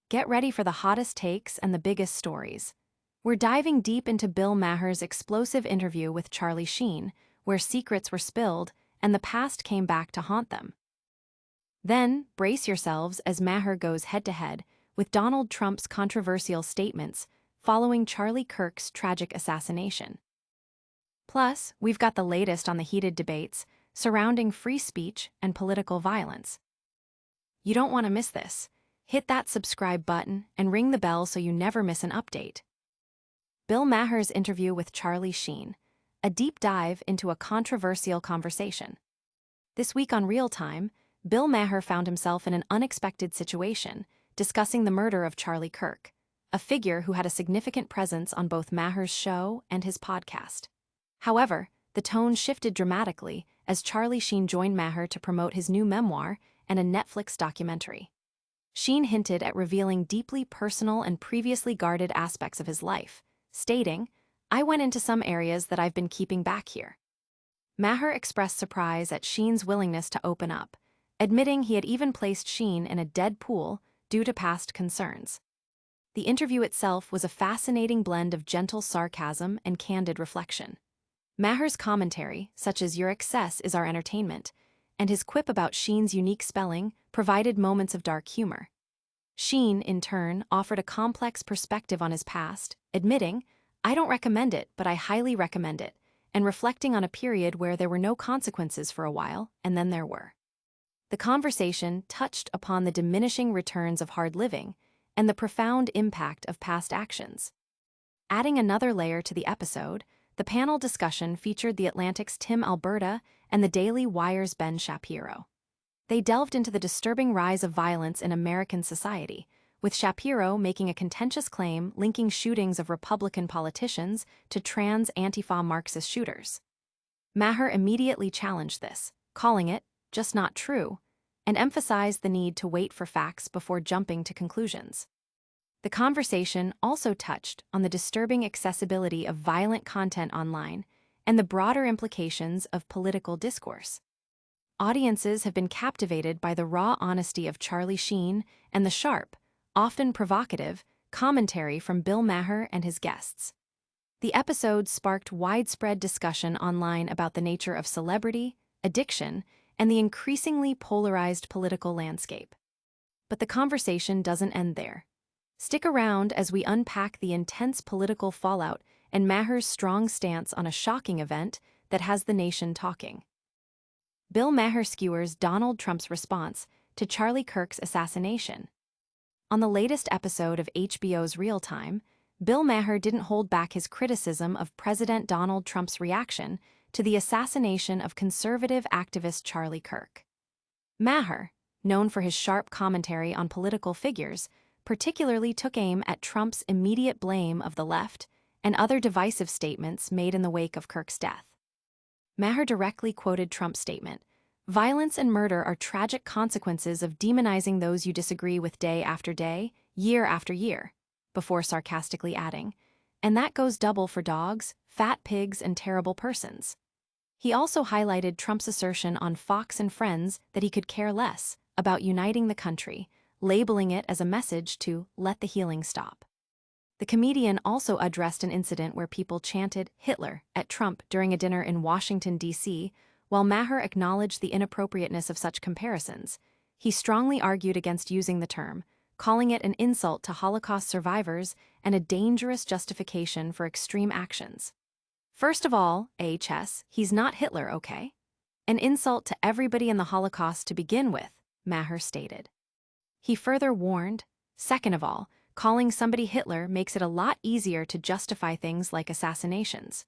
Get ready for the hottest takes and the biggest stories. We're diving deep into Bill Maher's explosive interview with Charlie Sheen, where secrets were spilled and the past came back to haunt them. Then, brace yourselves as Maher goes head-to-head with Donald Trump's controversial statements following Charlie Kirk's tragic assassination. Plus, we've got the latest on the heated debates surrounding free speech and political violence. You don't want to miss this. Hit that subscribe button and ring the bell so you never miss an update. Bill Maher's interview with Charlie Sheen, a deep dive into a controversial conversation. This week on Real Time, Bill Maher found himself in an unexpected situation, discussing the murder of Charlie Kirk, a figure who had a significant presence on both Maher's show and his podcast. However, the tone shifted dramatically as Charlie Sheen joined Maher to promote his new memoir and a Netflix documentary. Sheen hinted at revealing deeply personal and previously guarded aspects of his life, stating, "I went into some areas that I've been keeping back here." Maher expressed surprise at Sheen's willingness to open up, admitting he had even placed Sheen in a dead pool due to past concerns. The interview itself was a fascinating blend of gentle sarcasm and candid reflection. Maher's commentary, such as "Your excess is our entertainment," and his quip about Sheen's unique spelling provided moments of dark humor. Sheen, in turn, offered a complex perspective on his past, admitting, "I don't recommend it, but I highly recommend it," and reflecting on a period where there were no consequences for a while, and then there were. The conversation touched upon the diminishing returns of hard living and the profound impact of past actions. Adding another layer to the episode, the panel discussion featured The Atlantic's Tim Alberta and the Daily Wire's Ben Shapiro. They delved into the disturbing rise of violence in American society, with Shapiro making a contentious claim linking shootings of Republican politicians to trans Antifa Marxist shooters. Maher immediately challenged this, calling it just not true, and emphasized the need to wait for facts before jumping to conclusions. The conversation also touched on the disturbing accessibility of violent content online and the broader implications of political discourse. Audiences have been captivated by the raw honesty of Charlie Sheen and the sharp, often provocative, commentary from Bill Maher and his guests. The episode sparked widespread discussion online about the nature of celebrity, addiction, and the increasingly polarized political landscape. But the conversation doesn't end there. Stick around as we unpack the intense political fallout and Maher's strong stance on a shocking event that has the nation talking. Bill Maher skewers Donald Trump's response to Charlie Kirk's assassination. On the latest episode of HBO's Real Time, Bill Maher didn't hold back his criticism of President Donald Trump's reaction to the assassination of conservative activist Charlie Kirk. Maher, known for his sharp commentary on political figures, particularly took aim at Trump's immediate blame of the left and other divisive statements made in the wake of Kirk's death. Maher directly quoted Trump's statement, "Violence and murder are tragic consequences of demonizing those you disagree with day after day, year after year," before sarcastically adding, "And that goes double for dogs, fat pigs, and terrible persons." He also highlighted Trump's assertion on Fox and Friends that he could care less about uniting the country, labeling it as a message to "let the healing stop." The comedian also addressed an incident where people chanted "Hitler" at Trump during a dinner in Washington, D.C., while Maher acknowledged the inappropriateness of such comparisons. He strongly argued against using the term, calling it an insult to Holocaust survivors and a dangerous justification for extreme actions. "First of all, AHS, he's not Hitler, okay? An insult to everybody in the Holocaust to begin with," Maher stated. He further warned, "Second of all, calling somebody Hitler makes it a lot easier to justify things like assassinations."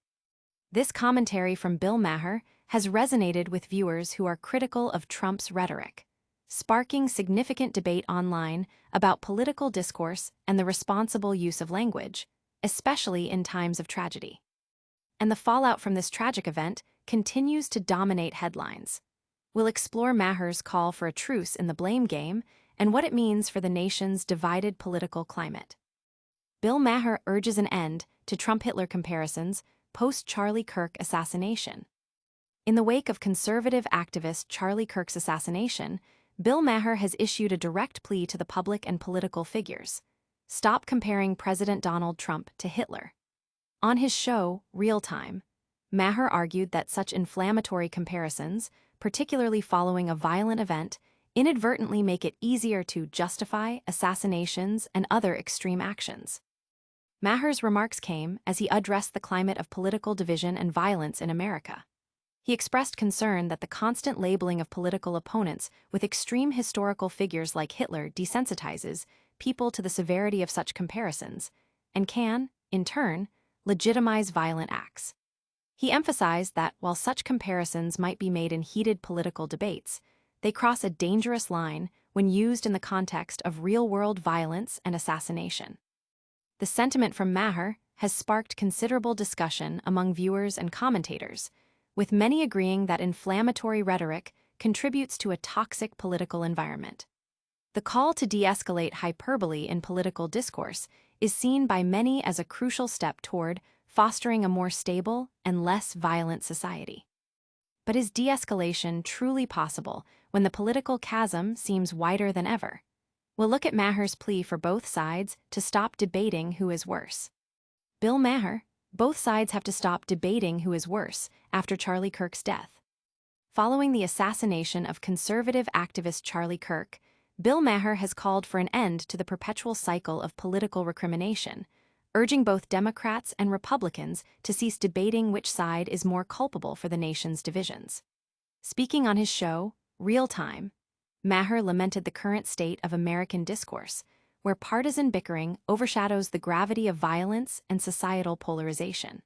This commentary from Bill Maher has resonated with viewers who are critical of Trump's rhetoric, sparking significant debate online about political discourse and the responsible use of language, especially in times of tragedy. And the fallout from this tragic event continues to dominate headlines. We'll explore Maher's call for a truce in the blame game and what it means for the nation's divided political climate. Bill Maher urges an end to Trump-Hitler comparisons post-Charlie Kirk assassination. In the wake of conservative activist Charlie Kirk's assassination, Bill Maher has issued a direct plea to the public and political figures. Stop comparing President Donald Trump to Hitler. On his show, Real Time, Maher argued that such inflammatory comparisons, particularly following a violent event, inadvertently make it easier to justify assassinations and other extreme actions. Maher's remarks came as he addressed the climate of political division and violence in America. He expressed concern that the constant labeling of political opponents with extreme historical figures like Hitler desensitizes people to the severity of such comparisons and can, in turn, legitimize violent acts. He emphasized that while such comparisons might be made in heated political debates, they cross a dangerous line when used in the context of real-world violence and assassination. The sentiment from Maher has sparked considerable discussion among viewers and commentators, with many agreeing that inflammatory rhetoric contributes to a toxic political environment. The call to de-escalate hyperbole in political discourse is seen by many as a crucial step toward fostering a more stable and less violent society. But is de-escalation truly possible when the political chasm seems wider than ever? We'll look at Maher's plea for both sides to stop debating who is worse. Bill Maher, both sides have to stop debating who is worse after Charlie Kirk's death. Following the assassination of conservative activist Charlie Kirk, Bill Maher has called for an end to the perpetual cycle of political recrimination, urging both Democrats and Republicans to cease debating which side is more culpable for the nation's divisions. Speaking on his show, Real Time, Maher lamented the current state of American discourse, where partisan bickering overshadows the gravity of violence and societal polarization.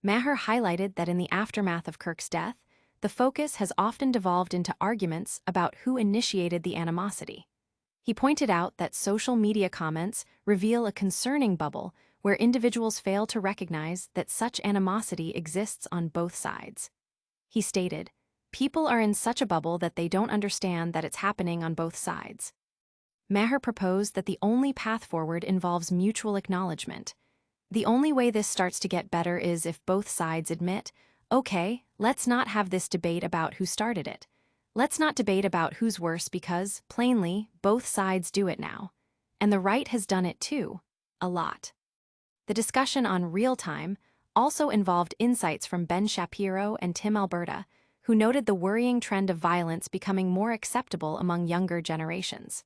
Maher highlighted that in the aftermath of Kirk's death, the focus has often devolved into arguments about who initiated the animosity. He pointed out that social media comments reveal a concerning bubble where individuals fail to recognize that such animosity exists on both sides. He stated, "People are in such a bubble that they don't understand that it's happening on both sides." Maher proposed that the only path forward involves mutual acknowledgement. The only way this starts to get better is if both sides admit, okay, let's not have this debate about who started it. Let's not debate about who's worse because, plainly, both sides do it now. And the right has done it too, a lot. The discussion on Real Time also involved insights from Ben Shapiro and Tim Alberta, who noted the worrying trend of violence becoming more acceptable among younger generations.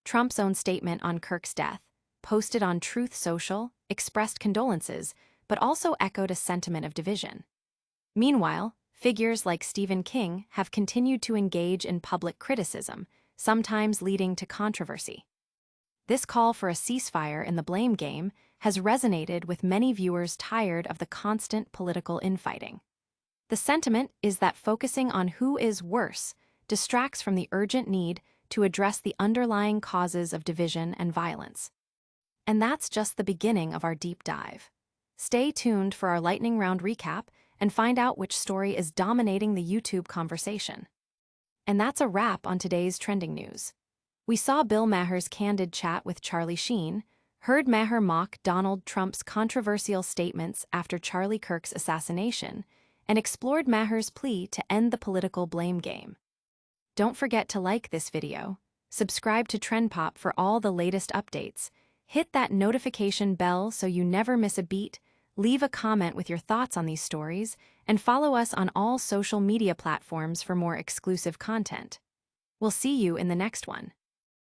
Trump's own statement on Kirk's death, posted on Truth Social, expressed condolences, but also echoed a sentiment of division. Meanwhile, figures like Stephen King have continued to engage in public criticism, sometimes leading to controversy. This call for a ceasefire in the blame game has resonated with many viewers tired of the constant political infighting. The sentiment is that focusing on who is worse distracts from the urgent need to address the underlying causes of division and violence. And that's just the beginning of our deep dive. Stay tuned for our lightning round recap and find out which story is dominating the YouTube conversation. And that's a wrap on today's trending news. We saw Bill Maher's candid chat with Charlie Sheen, heard Maher mock Donald Trump's controversial statements after Charlie Kirk's assassination, and explored Maher's plea to end the political blame game. Don't forget to like this video, subscribe to Trend Pop for all the latest updates, hit that notification bell so you never miss a beat, leave a comment with your thoughts on these stories, and follow us on all social media platforms for more exclusive content. We'll see you in the next one.